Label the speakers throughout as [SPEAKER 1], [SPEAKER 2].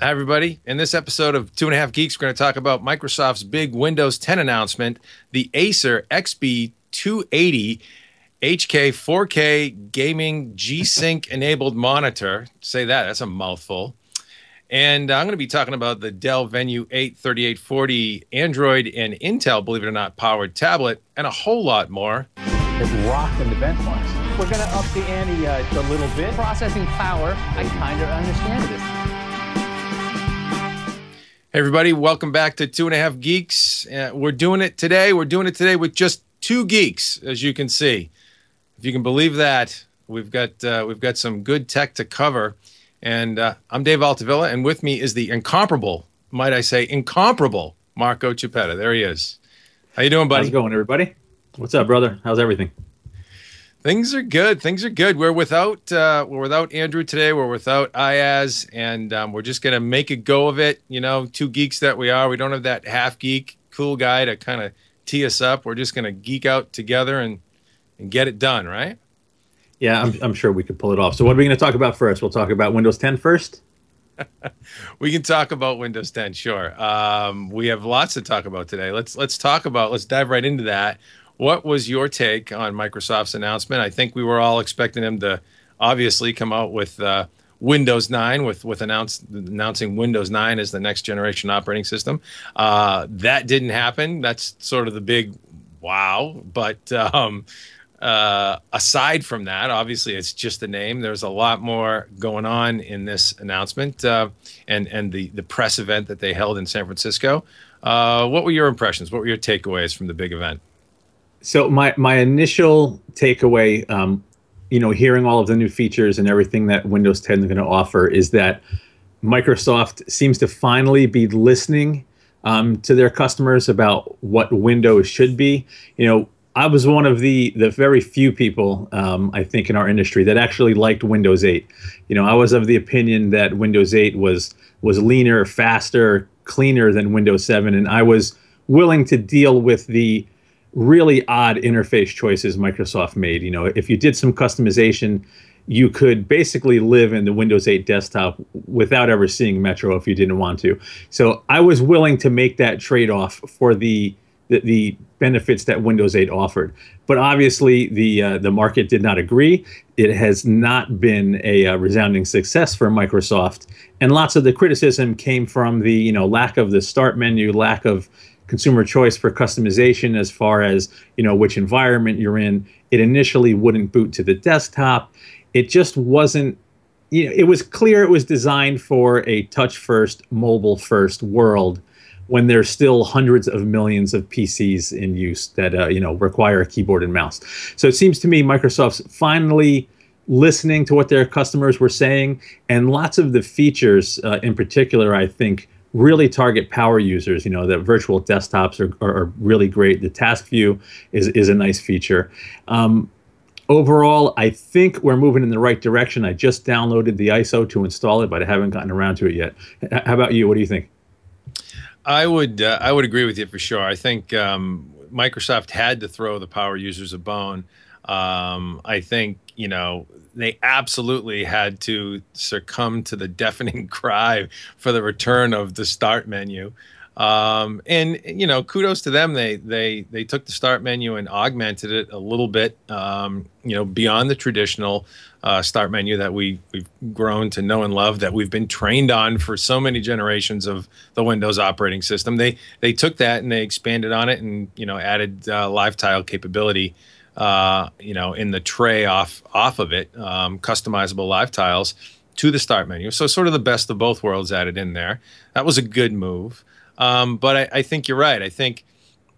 [SPEAKER 1] Hi, everybody. In this episode of Two and a Half Geeks, we're going to talk about Microsoft's big Windows 10 announcement, the Acer XB280HK 4K gaming G-Sync enabled monitor. Say that's a mouthful. And I'm going to be talking about the Dell Venue 8 3840 Android and Intel, believe it or not, powered tablet, and a whole lot more.
[SPEAKER 2] It rocked in the benchmarks. We're going to up the ante a little bit. Processing power, I kind of understand this.
[SPEAKER 1] Hey everybody, welcome back to Two and a Half Geeks. We're doing it today with just two geeks, as you can see. If you can believe that, we've got some good tech to cover. And I'm Dave Altavilla, and with me is the incomparable, might I say, incomparable Marco Chiappetta. There he is. How you doing, buddy?
[SPEAKER 3] How's it going, everybody? What's up, brother? How's everything?
[SPEAKER 1] Things are good. Things are good. We're without Andrew today. We're without Ayaz, and we're just gonna make a go of it. You know, two geeks that we are. We don't have that half geek cool guy to kind of tee us up. We're just gonna geek out together and get it done, right?
[SPEAKER 3] Yeah, I'm sure we could pull it off. So what are we going to talk about first? We'll talk about Windows 10 first?
[SPEAKER 1] We can talk about Windows 10, sure. We have lots to talk about today. Let's dive right into that. What was your take on Microsoft's announcement? I think we were all expecting them to obviously come out with Windows 9, with announcing Windows 9 as the next generation operating system. That didn't happen. That's sort of the big wow. But aside from that, obviously it's just a name. There's a lot more going on in this announcement and the press event that they held in San Francisco. What were your impressions? What were your takeaways from the big event?
[SPEAKER 3] So my initial takeaway, hearing all of the new features and everything that Windows 10 is going to offer is that Microsoft seems to finally be listening to their customers about what Windows should be. I was one of the very few people, I think, in our industry that actually liked Windows 8. I was of the opinion that Windows 8 was leaner, faster, cleaner than Windows 7, and I was willing to deal with the really odd interface choices Microsoft made. If you did some customization, you could basically live in the Windows 8 desktop without ever seeing Metro if you didn't want to. So I was willing to make that trade-off for the benefits that Windows 8 offered. But obviously, the market did not agree. It has not been a resounding success for Microsoft. And lots of the criticism came from the lack of the start menu, lack of consumer choice for customization as far as which environment you're in. It initially wouldn't boot to the desktop. It just wasn't. It was clear it was designed for a touch-first, mobile-first world, when there's still hundreds of millions of PCs in use that require a keyboard and mouse. So it seems to me Microsoft's finally listening to what their customers were saying, and lots of the features in particular, I think, really target power users. The virtual desktops are really great. The task view is a nice feature. Overall, I think we're moving in the right direction. I just downloaded the ISO to install it, but I haven't gotten around to it yet. How about you? What do you think?
[SPEAKER 1] I would agree with you for sure. I think Microsoft had to throw the power users a bone. I think they absolutely had to succumb to the deafening cry for the return of the start menu. And kudos to them. They took the start menu and augmented it a little bit. Beyond the traditional start menu that we've grown to know and love, that we've been trained on for so many generations of the Windows operating system. They took that and they expanded on it and added live tile capability. In the tray off of it, customizable live tiles to the start menu. So sort of the best of both worlds added in there. That was a good move. But I think you're right. I think,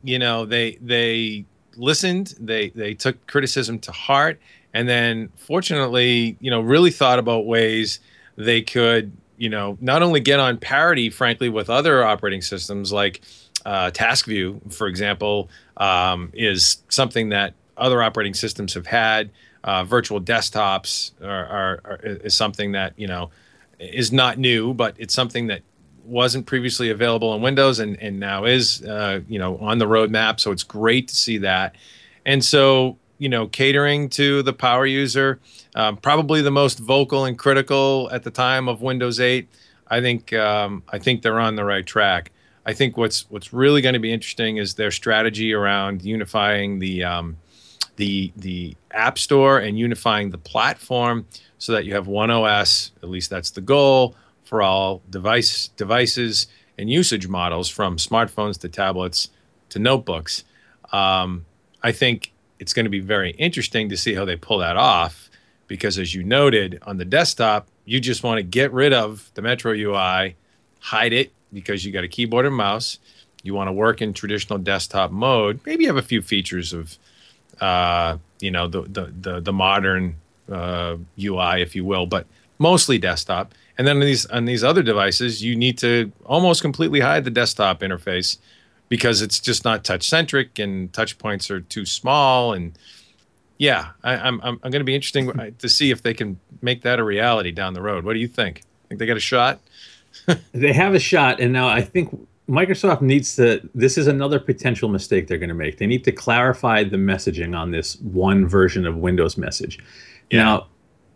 [SPEAKER 1] they listened, they took criticism to heart, and then fortunately, really thought about ways they could, not only get on parity, frankly, with other operating systems like Task View, for example, is something that other operating systems have had. Virtual desktops is something that is not new, but it's something that wasn't previously available in Windows and now is on the roadmap. So it's great to see that. And so catering to the power user, probably the most vocal and critical at the time of Windows 8. I think they're on the right track. I think what's really going to be interesting is their strategy around unifying the App Store and unifying the platform so that you have one OS. At least that's the goal for all devices and usage models, from smartphones to tablets to notebooks. I think it's going to be very interesting to see how they pull that off, because as you noted, on the desktop, you just want to get rid of the Metro UI, hide it because you got a keyboard and mouse. You want to work in traditional desktop mode. Maybe you have a few features of, the modern UI, if you will, but mostly desktop. And then on these other devices, you need to almost completely hide the desktop interface because it's just not touch centric and touch points are too small. And yeah, I'm going to be interesting to see if they can make that a reality down the road. What do you think? Think they got a shot?
[SPEAKER 3] They have a shot, and now I think Microsoft needs to. This is another potential mistake they're going to make. They need to clarify the messaging on this one version of Windows message. Yeah. Now,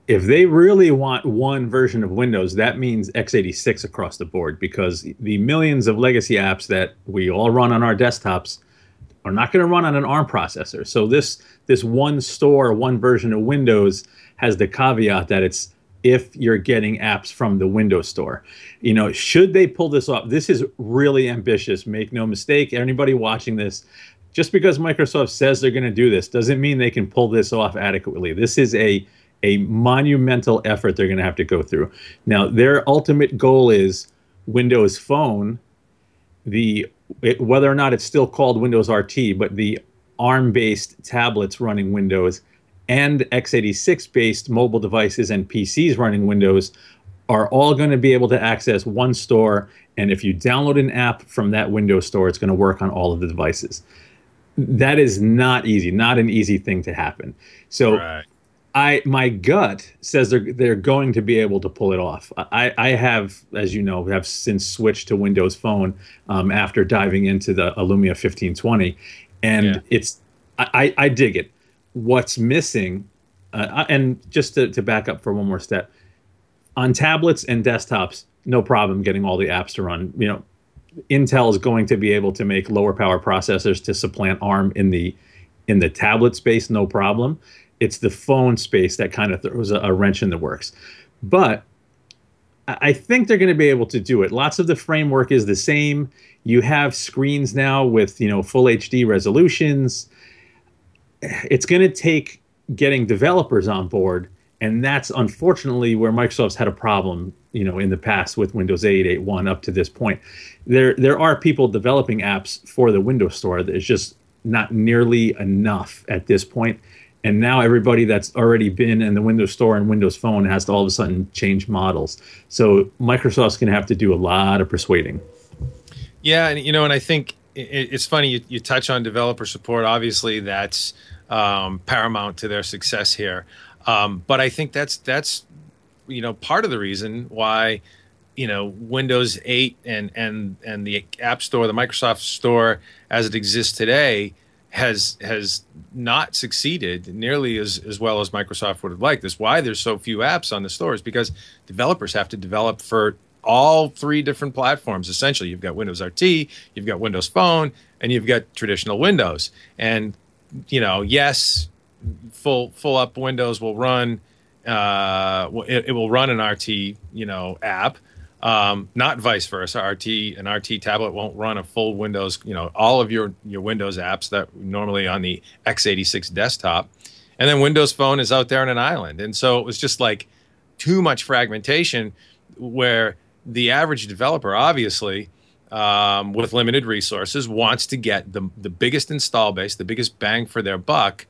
[SPEAKER 3] if they really want one version of Windows, that means x86 across the board, because the millions of legacy apps that we all run on our desktops are not going to run on an ARM processor. So this one store, one version of Windows has the caveat that it's if you're getting apps from the Windows Store. Should they pull this off? This is really ambitious. Make no mistake, anybody watching this, just because Microsoft says they're going to do this doesn't mean they can pull this off adequately. This is a monumental effort they're going to have to go through. Now, their ultimate goal is Windows Phone, whether or not it's still called Windows RT, but the ARM-based tablets running Windows and x86-based mobile devices and PCs running Windows are all going to be able to access one store. And if you download an app from that Windows store, it's going to work on all of the devices. That is not easy, not an easy thing to happen. So right. My gut says they're going to be able to pull it off. I have, as you know, have since switched to Windows Phone after diving into the Lumia 1520, and I dig it. What's missing, and just to back up for one more step, on tablets and desktops, no problem getting all the apps to run. Intel is going to be able to make lower power processors to supplant ARM in the tablet space, no problem. It's the phone space that kind of throws a wrench in the works. But I think they're going to be able to do it. Lots of the framework is the same. You have screens now with full HD resolutions. It's going to take getting developers on board, and that's unfortunately where Microsoft's had a problem, in the past with Windows 8, 8.1 up to this point. There are people developing apps for the Windows Store. There's just not nearly enough at this point. And now everybody that's already been in the Windows Store and Windows Phone has to all of a sudden change models. So Microsoft's going to have to do a lot of persuading.
[SPEAKER 1] Yeah, and I think it's funny you touch on developer support. Obviously, that's paramount to their success here. But I think that's part of the reason why Windows 8 and the App Store, the Microsoft Store as it exists today, has not succeeded nearly as well as Microsoft would have liked. That's why there's so few apps on the stores, because developers have to develop for all three different platforms. Essentially, you've got Windows RT, you've got Windows Phone, and you've got traditional Windows. And yes, full up Windows will run. It will run an RT app. Not vice versa. An RT tablet won't run a full Windows, all of your Windows apps that normally on the x86 desktop. And then Windows Phone is out there on an island. And so it was just like too much fragmentation, where the average developer, obviously, with limited resources, wants to get the biggest install base, the biggest bang for their buck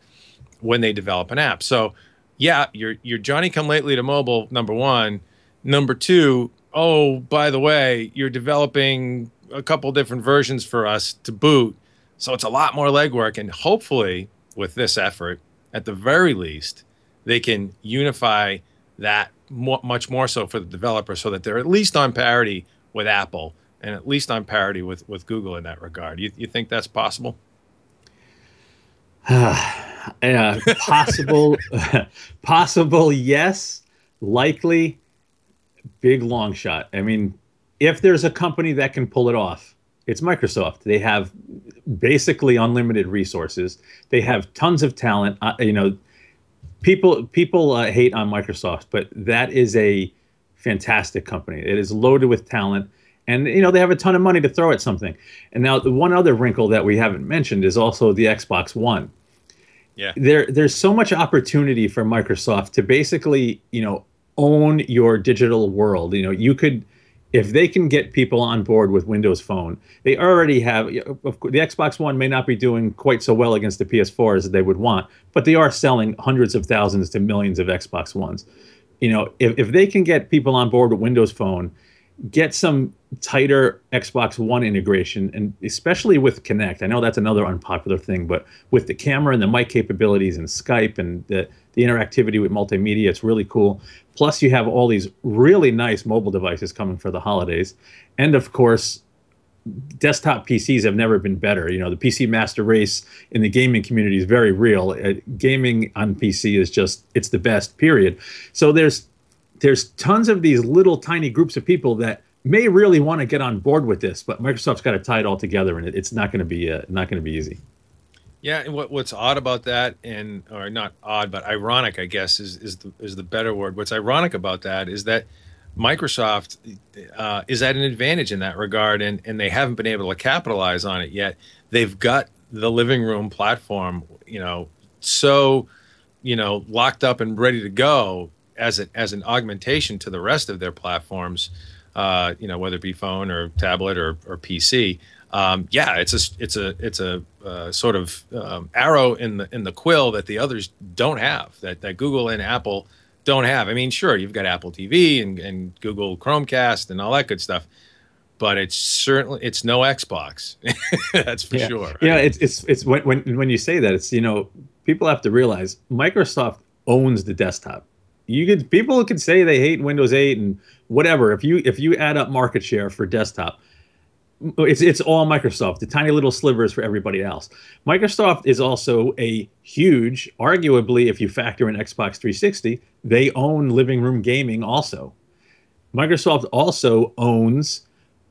[SPEAKER 1] when they develop an app. So yeah, you're Johnny come lately to mobile, number one. Number two, oh, by the way, you're developing a couple different versions for us to boot. So it's a lot more legwork. And hopefully with this effort, at the very least, they can unify that much more so for the developer, so that they're at least on parity with Apple and at least on parity with Google in that regard. You think that's possible?
[SPEAKER 3] Possible, possible, yes. Likely, big long shot. I mean, if there's a company that can pull it off, it's Microsoft. They have basically unlimited resources. They have tons of talent. You know, people hate on Microsoft, but that is a fantastic company. It is loaded with talent, and you know they have a ton of money to throw at something. And now the one other wrinkle that we haven't mentioned is also the Xbox One.
[SPEAKER 1] Yeah,
[SPEAKER 3] there's so much opportunity for Microsoft to basically, you know, own your digital world. You know, you could, if they can get people on board with Windows Phone, they already have. The Xbox One may not be doing quite so well against the PS4 as they would want, but they are selling hundreds of thousands to millions of Xbox Ones. You know, if they can get people on board with Windows Phone, get some tighter Xbox One integration, and especially with Kinect. I know that's another unpopular thing, but with the camera and the mic capabilities and Skype and the interactivity with multimedia, it's really cool. Plus, you have all these really nice mobile devices coming for the holidays. And of course, desktop PCs have never been better. You know, the PC master race in the gaming community is very real. Gaming on PC is just, it's the best, period. So there's tons of these little tiny groups of people that may really want to get on board with this, but Microsoft's got to tie it all together, and it's not going to be easy.
[SPEAKER 1] Yeah, and what's odd about that, or not odd, but ironic, I guess, is the better word. What's ironic about that is that Microsoft is at an advantage in that regard, and they haven't been able to capitalize on it yet. They've got the living room platform, you know, so, you know, locked up and ready to go as an augmentation to the rest of their platforms, you know, whether it be phone or tablet or PC. Yeah, it's a sort of arrow in the quill that the others don't have, that Google and Apple don't have. I mean, sure, you've got Apple TV and Google Chromecast and all that good stuff, but it's no Xbox. That's for sure. Right?
[SPEAKER 3] Yeah, it's when you say that, it's, you know, people have to realize Microsoft owns the desktop. People could say they hate Windows 8 and whatever. If you add up market share for desktop, it's all Microsoft. The tiny little slivers for everybody else. Microsoft is also a huge, arguably, if you factor in Xbox 360, they own living room gaming also. Microsoft also owns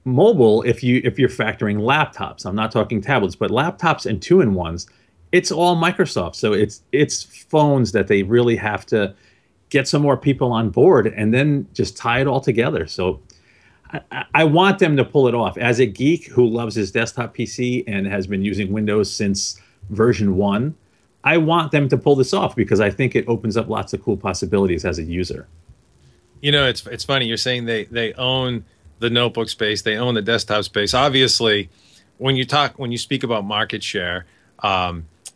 [SPEAKER 3] mobile if you're factoring laptops. I'm not talking tablets, but laptops and two-in-ones. It's all Microsoft. So it's phones that they really have to get some more people on board and then just tie it all together. So I want them to pull it off. As a geek who loves his desktop PC and has been using Windows since version 1, I want them to pull this off because I think it opens up lots of cool possibilities as a user.
[SPEAKER 1] You know, it's funny. You're saying they own the notebook space, they own the desktop space. Obviously, when you speak about market share,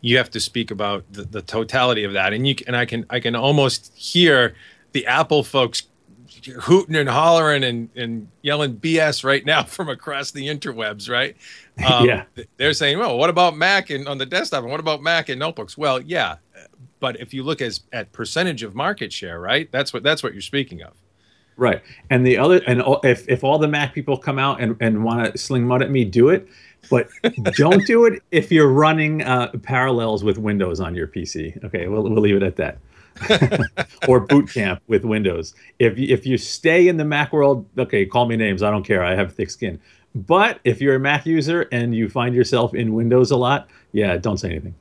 [SPEAKER 1] you have to speak about the totality of that. And I can almost hear the Apple folks hooting and hollering and yelling BS right now from across the interwebs, right?
[SPEAKER 3] Yeah.
[SPEAKER 1] They're saying, well, what about Mac on the desktop, and what about Mac and notebooks? Well, yeah, but if you look at percentage of market share, right? That's what you're speaking of.
[SPEAKER 3] Right. And the other, and if all the Mac people come out and want to sling mud at me, do it. But don't do it if you're running Parallels with Windows on your PC. Okay, we'll leave it at that. Or Boot Camp with Windows. If you stay in the Mac world, okay, call me names. I don't care. I have thick skin. But if you're a Mac user and you find yourself in Windows a lot, yeah, don't say anything.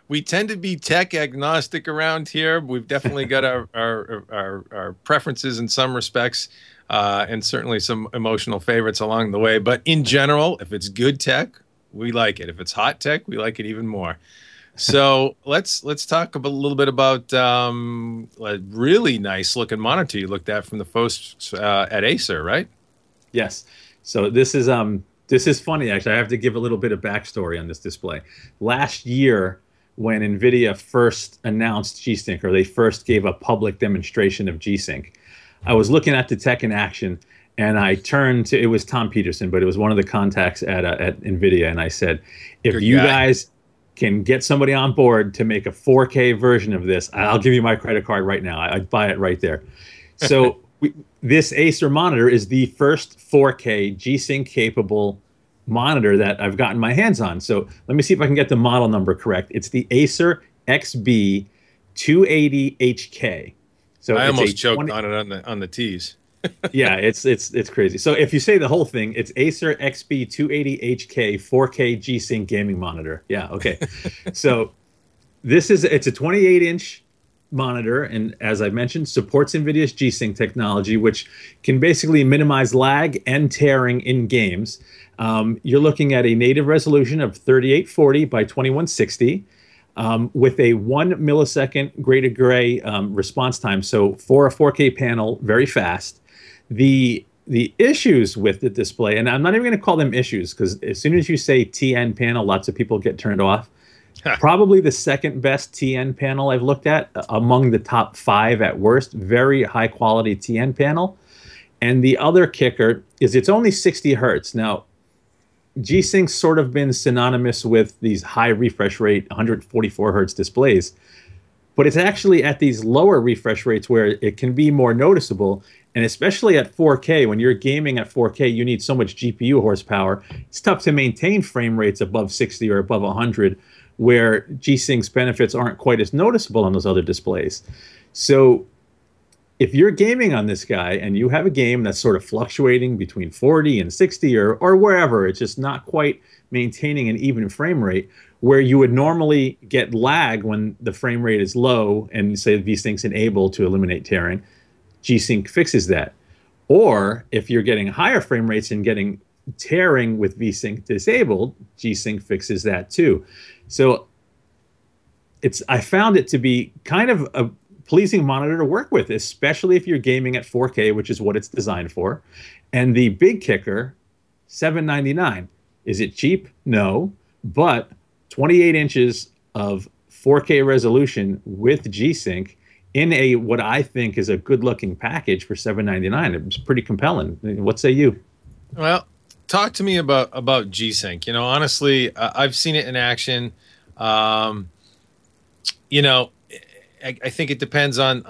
[SPEAKER 1] We tend to be tech agnostic around here. We've definitely got our preferences in some respects, and certainly some emotional favorites along the way. But in general, if it's good tech, we like it. If it's hot tech, we like it even more. So let's talk a little bit about a really nice looking monitor you looked at from the folks at Acer, right?
[SPEAKER 3] Yes. So this is funny, actually. I have to give a little bit of backstory on this display. Last year, when NVIDIA first announced G-Sync, or they first gave a public demonstration of G-Sync, I was looking at the tech in action, and I turned to, it was Tom Peterson, but it was one of the contacts at NVIDIA, and I said, if you guys can get somebody on board to make a 4K version of this, I'll give you my credit card right now. I'd buy it right there. So this Acer monitor is the first 4K G-Sync capable monitor that I've gotten my hands on. So let me see if I can get the model number correct. It's the Acer XB280HK. So
[SPEAKER 1] I
[SPEAKER 3] it's a
[SPEAKER 1] almost choked
[SPEAKER 3] 20
[SPEAKER 1] on it on the T's.
[SPEAKER 3] yeah, it's crazy. So if you say the whole thing, it's Acer XB280HK 4K G-Sync gaming monitor. Yeah, okay. So it's a 28-inch monitor, and as I mentioned, supports NVIDIA's G-Sync technology, which can basically minimize lag and tearing in games. You're looking at a native resolution of 3840 by 2160. With a 1 millisecond gray to gray response time. So for a 4K panel, very fast. The issues with the display, and I'm not even going to call them issues because as soon as you say TN panel, lots of people get turned off. Probably the second best TN panel I've looked at, among the top 5 at worst. Very high quality TN panel. And the other kicker is it's only 60 hertz. Now, G-Sync's sort of been synonymous with these high refresh rate 144 hertz displays, but it's actually at these lower refresh rates where it can be more noticeable. And especially at 4K, when you're gaming at 4K, you need so much GPU horsepower. It's tough to maintain frame rates above 60 or above 100, where G-Sync's benefits aren't quite as noticeable on those other displays. So if you're gaming on this guy and you have a game that's sort of fluctuating between 40 and 60 or wherever, it's just not quite maintaining an even frame rate, where you would normally get lag when the frame rate is low and say V-Sync's enabled to eliminate tearing, G-Sync fixes that. Or if you're getting higher frame rates and getting tearing with V-Sync disabled, G-Sync fixes that too. So I found it to be kind of a pleasing monitor to work with, especially if you're gaming at 4K, which is what it's designed for. And the big kicker, $799. Is it cheap? No, but 28 inches of 4K resolution with G-Sync in a what I think is a good-looking package for $799. It was pretty compelling. What say you?
[SPEAKER 1] Well, talk to me about G-Sync. You know, honestly, I've seen it in action. You know, I think it depends on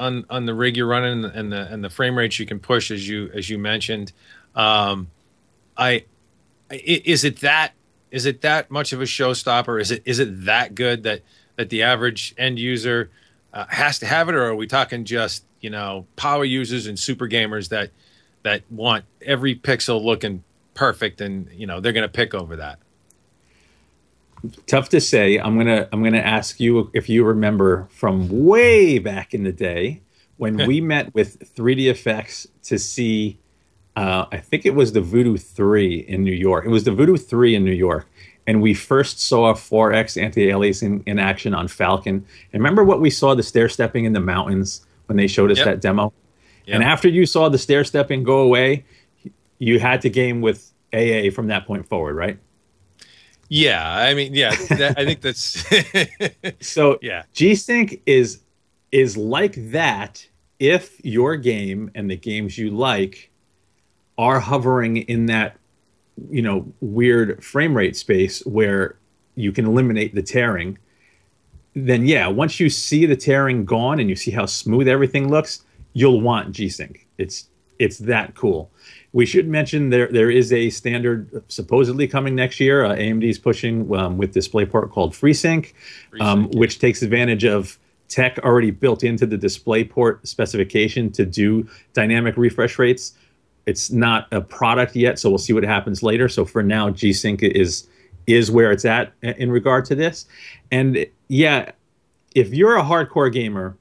[SPEAKER 1] the rig you're running and the frame rates you can push, as you mentioned. Is it that much of a showstopper? Is it that good that the average end user has to have it, or are we talking just, you know, power users and super gamers that want every pixel looking perfect and, you know, they're going to pick over that?
[SPEAKER 3] Tough to say. I'm gonna ask you if you remember from way back in the day when we met with 3D Effects to see, I think it was the Voodoo 3 in New York. It was the Voodoo 3 in New York. And we first saw 4X anti-aliasing in action on Falcon. And remember what we saw, the stair-stepping in the mountains when they showed us that demo? Yep. And after you saw the stair-stepping go away, you had to game with AA from that point forward, right?
[SPEAKER 1] Yeah, I mean, yeah, I think that's...
[SPEAKER 3] So yeah, G-Sync is like that if your game and the games you like are hovering in that, you know, weird frame rate space where you can eliminate the tearing. Then yeah, once you see the tearing gone and you see how smooth everything looks, you'll want G-Sync. It's that cool. We should mention there is a standard supposedly coming next year. AMD is pushing with DisplayPort called FreeSync, which takes advantage of tech already built into the DisplayPort specification to do dynamic refresh rates. It's not a product yet, so we'll see what happens later. So for now, G-Sync is where it's at in regard to this. And yeah, if you're a hardcore gamer,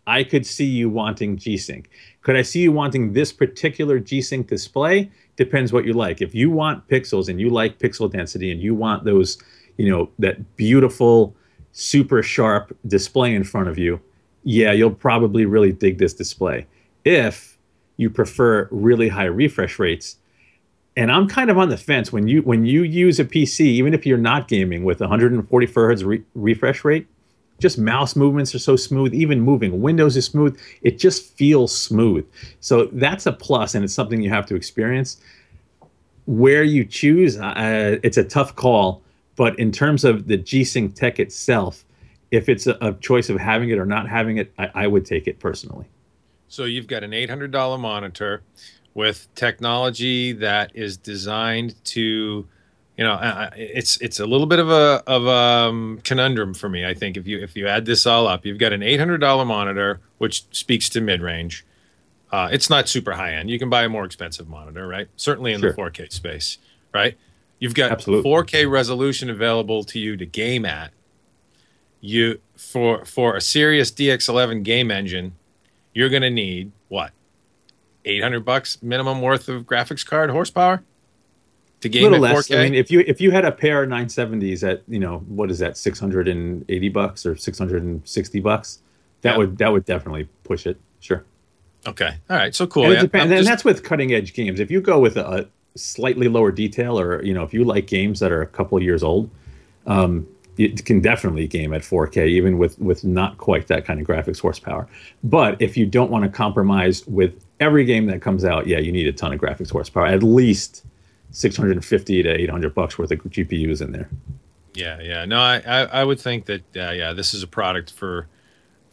[SPEAKER 3] I could see you wanting G-Sync. Could I see you wanting this particular G-Sync display? Depends what you like. If you want pixels and you like pixel density and you want those, you know, that beautiful, super sharp display in front of you, yeah, you'll probably really dig this display. If you prefer really high refresh rates, and I'm kind of on the fence, when you use a PC, even if you're not gaming with 144 hertz refresh rate, just mouse movements are so smooth. Even moving windows is smooth. It just feels smooth. So that's a plus, and it's something you have to experience. Where you choose, it's a tough call. But in terms of the G-Sync tech itself, if it's a choice of having it or not having it, I would take it personally.
[SPEAKER 1] So you've got an $800 monitor with technology that is designed to it's a little bit of a conundrum for me. I think if you add this all up, you've got an $800 monitor, which speaks to mid range. It's not super high end. You can buy a more expensive monitor, right? Certainly in the 4K space, right? You've got 4K resolution available to you to game at. You for a serious DX11 game engine, you're going to need what? $800 minimum worth of graphics card horsepower to game at 4K.
[SPEAKER 3] I mean, if you had a pair of 970s at what is that, $680 or $660, that would definitely push it. Sure.
[SPEAKER 1] Okay. All right. So cool.
[SPEAKER 3] And it depends, and that's with cutting edge games. If you go with a slightly lower detail, or if you like games that are a couple of years old, it can definitely game at 4K, even with not quite that kind of graphics horsepower. But if you don't want to compromise with every game that comes out, yeah, you need a ton of graphics horsepower, at least $650 to $800 worth of GPUs in there.
[SPEAKER 1] Yeah. No, I would think that this is a product for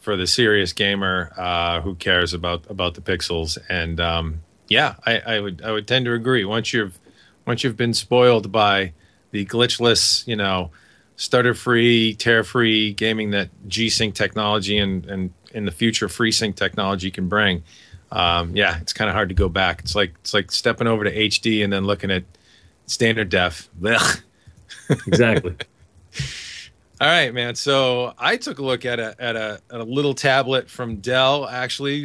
[SPEAKER 1] the serious gamer who cares about the pixels. And I would tend to agree. Once you've been spoiled by the glitchless, stutter-free, tear-free gaming that G-Sync technology and in the future FreeSync technology can bring, it's kind of hard to go back. It's like stepping over to HD and then looking at standard def.
[SPEAKER 3] Exactly.
[SPEAKER 1] All right, man. So I took a look at a little tablet from Dell actually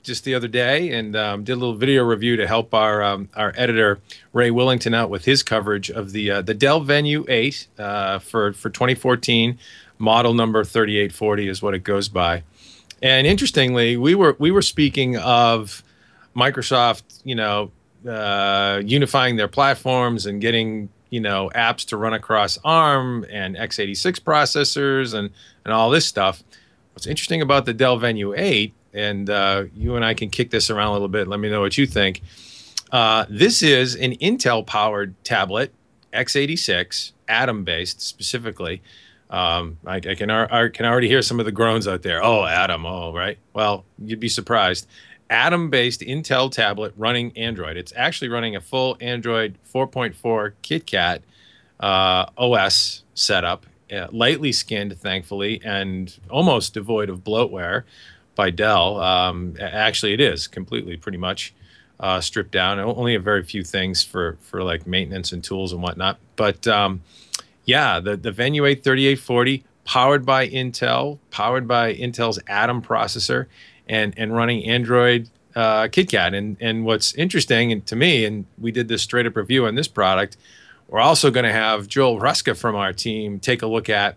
[SPEAKER 1] just the other day, and did a little video review to help our editor Ray Willington out with his coverage of the Dell Venue 8 for 2014, model number 3840 is what it goes by. And interestingly, we were speaking of Microsoft, unifying their platforms and getting apps to run across ARM and x86 processors and all this stuff. What's interesting about the Dell Venue 8, and you and I can kick this around a little bit, let me know what you think. This is an Intel-powered tablet, x86, Atom-based specifically. I can already hear some of the groans out there. Oh, Atom, oh, right? Well, you'd be surprised. Atom-based Intel tablet running Android. It's actually running a full Android 4.4 KitKat OS setup, lightly skinned, thankfully, and almost devoid of bloatware by Dell. Actually, it is completely, pretty much stripped down. Only a very few things for like maintenance and tools and whatnot. But the Venue 8 3840, powered by Intel's Atom processor, and running Android KitKat. And what's interesting to me, and we did this straight up review on this product, we're also going to have Joel Ruska from our team take a look at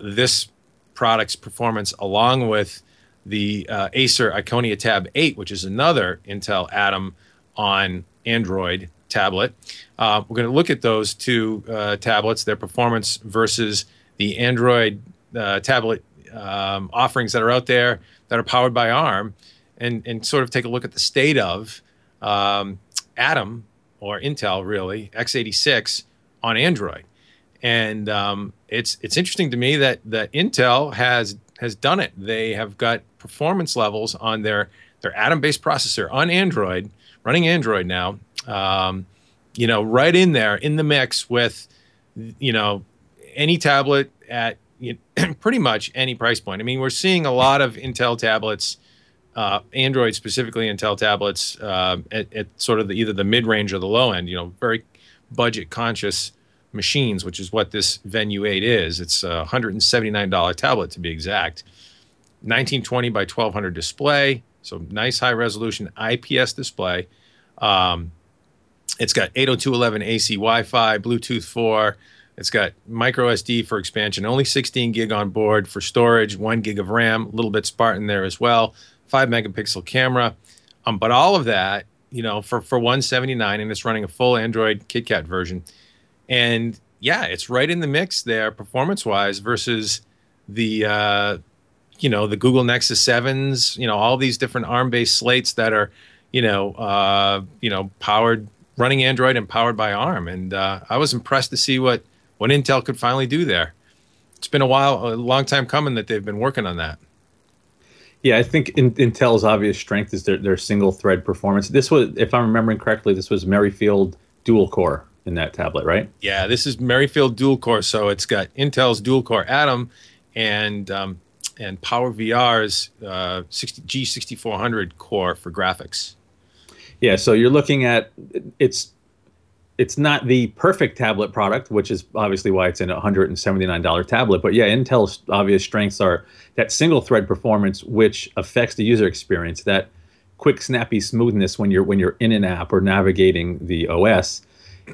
[SPEAKER 1] this product's performance along with the Acer Iconia Tab 8, which is another Intel Atom on Android tablet. We're going to look at those two tablets, their performance versus the Android tablet offerings that are out there that are powered by ARM, and sort of take a look at the state of Atom, or Intel really, x86 on Android. And it's interesting to me that Intel has done it. They have got performance levels on their Atom-based processor on Android, running Android now, right in there in the mix with any tablet at pretty much any price point. I mean, we're seeing a lot of Intel tablets, Android specifically Intel tablets, at sort of either the mid-range or the low end, very budget-conscious machines, which is what this Venue 8 is. It's a $179 tablet to be exact. 1920 by 1200 display, so nice high-resolution IPS display. It's got 802.11 AC Wi-Fi, Bluetooth 4. It's got micro SD for expansion, only 16 gig on board for storage, 1 gig of RAM, a little bit Spartan there as well, 5 megapixel camera. But all of that, for $179, and it's running a full Android KitKat version. And yeah, it's right in the mix there performance-wise versus the Google Nexus 7s, all these different ARM-based slates that are, powered, running Android and powered by ARM. And I was impressed to see what Intel could finally do there. It's been a long time coming that they've been working on that.
[SPEAKER 3] Yeah, I think Intel's obvious strength is their single thread performance. This was, if I'm remembering correctly, this was Merrifield dual core in that tablet, right?
[SPEAKER 1] Yeah, this is Merrifield dual core, so it's got Intel's dual core Atom and PowerVR's G6400 core for graphics.
[SPEAKER 3] Yeah, so you're looking at it's not the perfect tablet product, which is obviously why it's an $179 tablet. But yeah, Intel's obvious strengths are that single thread performance, which affects the user experience, that quick, snappy smoothness when you're in an app or navigating the OS.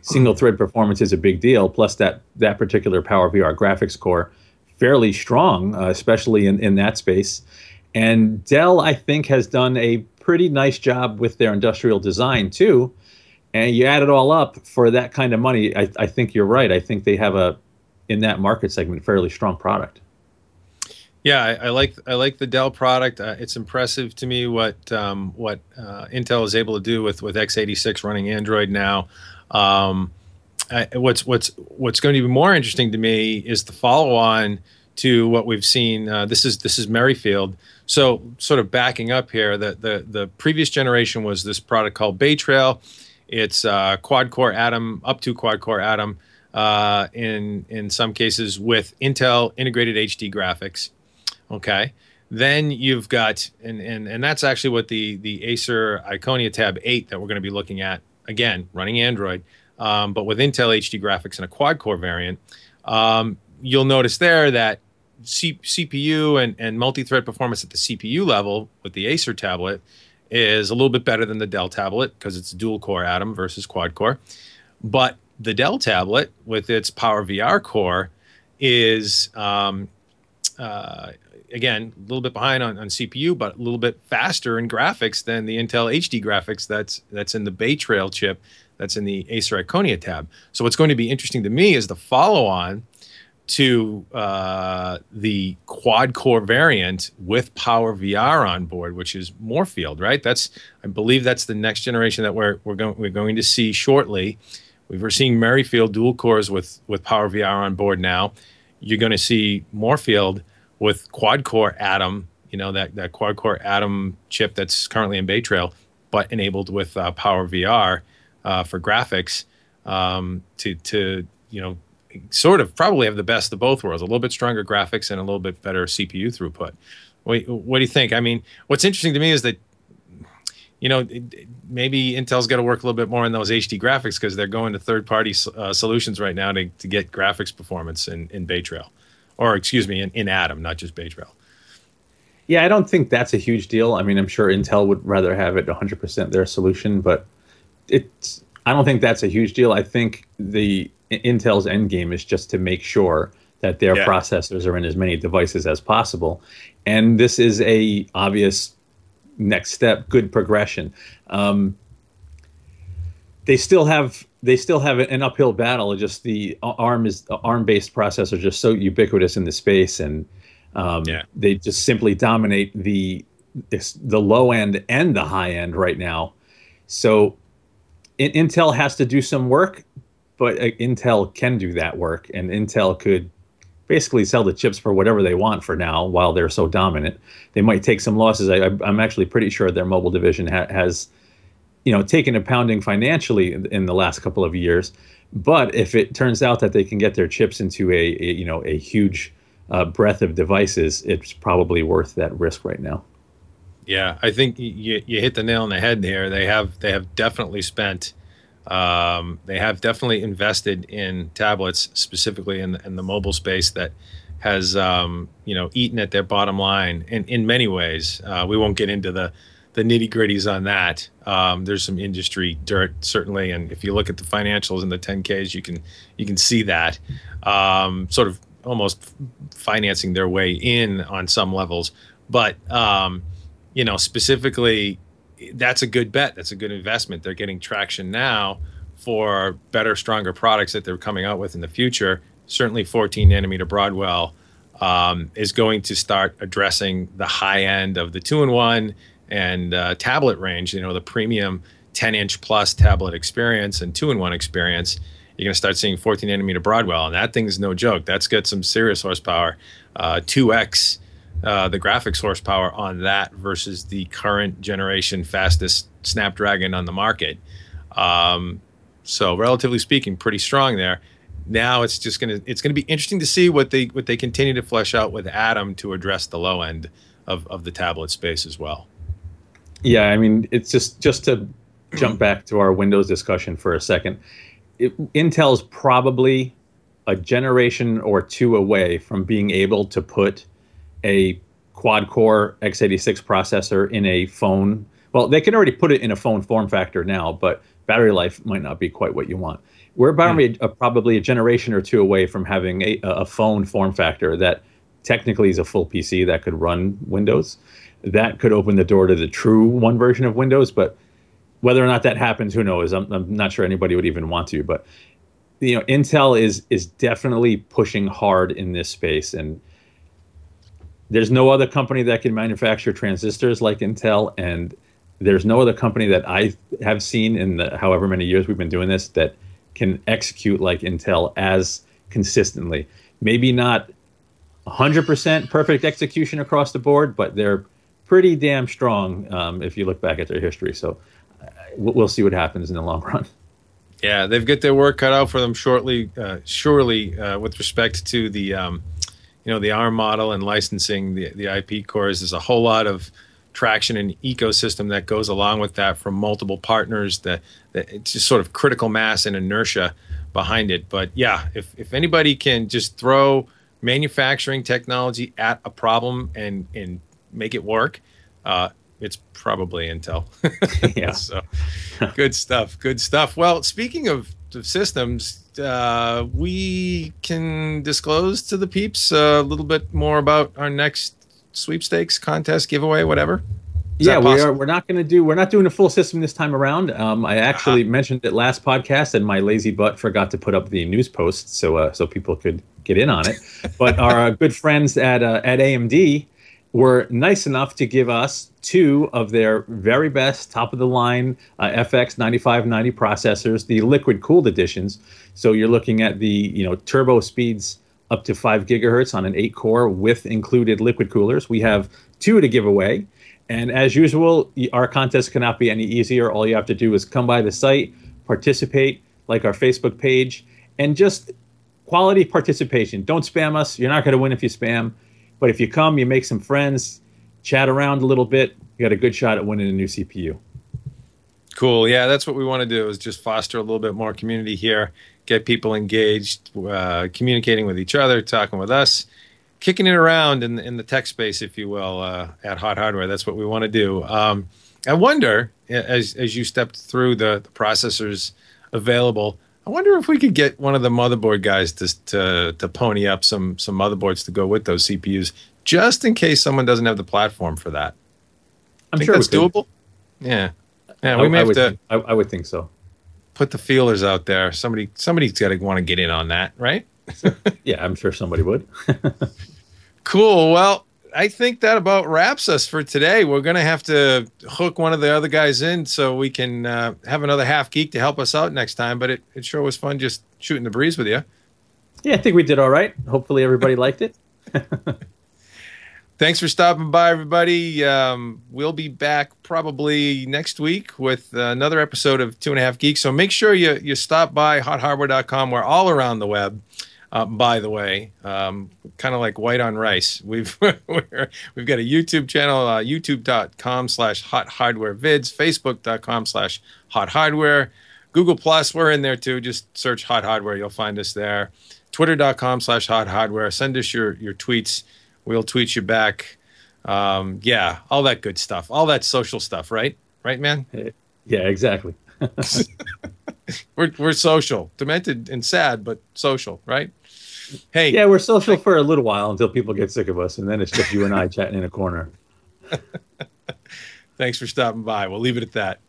[SPEAKER 3] Single thread performance is a big deal. Plus that particular PowerVR graphics core, fairly strong, especially in that space. And Dell, I think, has done a pretty nice job with their industrial design too. And you add it all up for that kind of money, I think you're right. I think they have in that market segment, fairly strong product.
[SPEAKER 1] Yeah, I like the Dell product. It's impressive to me what Intel is able to do with x86 running Android now. What's going to be more interesting to me is the follow-on to what we've seen. This is Merrifield. So sort of backing up here, the previous generation was this product called Bay Trail. It's quad-core Atom, up to quad-core Atom, in some cases with Intel integrated HD graphics. Okay, then you've got, and that's actually what the Acer Iconia Tab 8 that we're going to be looking at, again, running Android, but with Intel HD graphics and a quad-core variant. You'll notice there that CPU and multi-thread performance at the CPU level with the Acer tablet is a little bit better than the Dell tablet because it's dual-core Atom versus quad-core. But the Dell tablet with its PowerVR core is, again, a little bit behind on CPU, but a little bit faster in graphics than the Intel HD graphics that's in the Bay Trail chip that's in the Acer Iconia tab. So what's going to be interesting to me is the follow-on to the quad-core variant with PowerVR on board, which is Moorfield, right? I believe that's the next generation that we're going to see shortly. We're seeing Merrifield dual cores with PowerVR on board now. You're going to see Moorfield with quad-core Atom, that quad-core Atom chip that's currently in Bay Trail, but enabled with PowerVR for graphics to sort of probably have the best of both worlds, a little bit stronger graphics and a little bit better CPU throughput. What do you think? I mean, what's interesting to me is that, maybe Intel's got to work a little bit more on those HD graphics because they're going to third-party solutions right now to get graphics performance in Bay Trail. Or, excuse me, in Atom, not just Bay Trail.
[SPEAKER 3] Yeah, I don't think that's a huge deal. I mean, I'm sure Intel would rather have it 100% their solution, but I don't think that's a huge deal. I think Intel's end game is just to make sure that their processors are in as many devices as possible. And this is a obvious next step, good progression. They still have an uphill battle. Just the ARM-based processors are just so ubiquitous in the space, and they just simply dominate the low end and the high end right now. So Intel has to do some work, but Intel can do that work, and Intel could basically sell the chips for whatever they want for now while they're so dominant. They might take some losses. I'm actually pretty sure their mobile division has taken a pounding financially in the last couple of years. But if it turns out that they can get their chips into a huge breadth of devices, it's probably worth that risk right now.
[SPEAKER 1] Yeah, I think you hit the nail on the head there. They have definitely spent. They have definitely invested in tablets, specifically in the mobile space, that has eaten at their bottom line in many ways. We won't get into the nitty-gritties on that. There's some industry dirt, certainly, and if you look at the financials in the 10Ks, you can see that sort of almost financing their way in on some levels. But specifically, that's a good bet. That's a good investment. They're getting traction now for better, stronger products that they're coming out with in the future. Certainly 14 nanometer Broadwell is going to start addressing the high end of the 2-in-1 and tablet range, the premium 10-inch plus tablet experience and 2-in-1 experience. You're going to start seeing 14 nanometer Broadwell, and that thing's no joke. That's got some serious horsepower, 2x the graphics horsepower on that versus the current generation fastest Snapdragon on the market. So relatively speaking, pretty strong there. Now it's gonna be interesting to see what they continue to flesh out with Atom to address the low end of the tablet space as well.
[SPEAKER 3] Yeah, I mean, it's just to jump back to our Windows discussion for a second. Intel's probably a generation or two away from being able to put a quad-core x86 processor in a phone. Well, they can already put it in a phone form factor now, but battery life might not be quite what you want. We're probably a generation or two away from having a phone form factor that technically is a full PC that could run Windows. That could open the door to the true one version of Windows, but whether or not that happens, who knows? I'm not sure anybody would even want to, but Intel is definitely pushing hard in this space, and there's no other company that can manufacture transistors like Intel, and there's no other company that I have seen in the however many years we've been doing this that can execute like Intel as consistently. Maybe not 100% perfect execution across the board, but they're pretty damn strong if you look back at their history. So we'll see what happens in the long run.
[SPEAKER 1] Yeah, they've got their work cut out for them surely with respect to the the ARM model and licensing the IP cores. There's a whole lot of traction and ecosystem that goes along with that from multiple partners. That it's just sort of critical mass and inertia behind it. But yeah, if anybody can just throw manufacturing technology at a problem and make it work, it's probably Intel.
[SPEAKER 3] Yeah.
[SPEAKER 1] So good stuff. Good stuff. Well, speaking of systems, we can disclose to the peeps a little bit more about our next sweepstakes, contest, giveaway, whatever.
[SPEAKER 3] Yeah, we are. We're not doing a full system this time around. I actually mentioned it last podcast, and my lazy butt forgot to put up the news post so people could get in on it. But our good friends at AMD were nice enough to give us two of their very best top-of-the-line FX 9590 processors, the liquid-cooled editions. So you're looking at the turbo speeds up to 5 gigahertz on an 8-core with included liquid coolers. We have two to give away. And as usual, our contest cannot be any easier. All you have to do is come by the site, participate, like our Facebook page, and just quality participation. Don't spam us. You're not going to win if you spam. But if you come, you make some friends, chat around a little bit, you got a good shot at winning a new CPU.
[SPEAKER 1] Cool. Yeah, that's what we want to do, is just foster a little bit more community here, get people engaged, communicating with each other, talking with us, kicking it around in the tech space, if you will, at Hot Hardware. That's what we want to do. I wonder, as you stepped through the processors available, I wonder if we could get one of the motherboard guys to pony up some motherboards to go with those CPUs, just in case someone doesn't have the platform for that.
[SPEAKER 3] I'm sure
[SPEAKER 1] that's doable. Yeah, we may have to.
[SPEAKER 3] I would think so.
[SPEAKER 1] Put the feelers out there. Somebody's got to want to get in on that, right?
[SPEAKER 3] Yeah, I'm sure somebody would.
[SPEAKER 1] Cool. Well, I think that about wraps us for today. We're going to have to hook one of the other guys in so we can have another Half Geek to help us out next time. But it sure was fun just shooting the breeze with you.
[SPEAKER 3] Yeah, I think we did all right. Hopefully everybody liked it.
[SPEAKER 1] Thanks for stopping by, everybody. We'll be back probably next week with another episode of 2.5 Geeks. So make sure you stop by HotHardware.com. We're all around the web. By the way, kind of like white on rice. We've got a YouTube channel, youtube.com/HotHardwareVids, Facebook.com/HotHardware, Google+, we're in there too. Just search Hot Hardware. You'll find us there. Twitter.com/HotHardware. Send us your tweets. We'll tweet you back. Yeah, all that good stuff. All that social stuff, right? Right, man?
[SPEAKER 3] Yeah, exactly.
[SPEAKER 1] We're social. Demented and sad, but social, right? Hey.
[SPEAKER 3] Yeah, we're social for a little while until people get sick of us, and then it's just you and I chatting in a corner.
[SPEAKER 1] Thanks for stopping by. We'll leave it at that.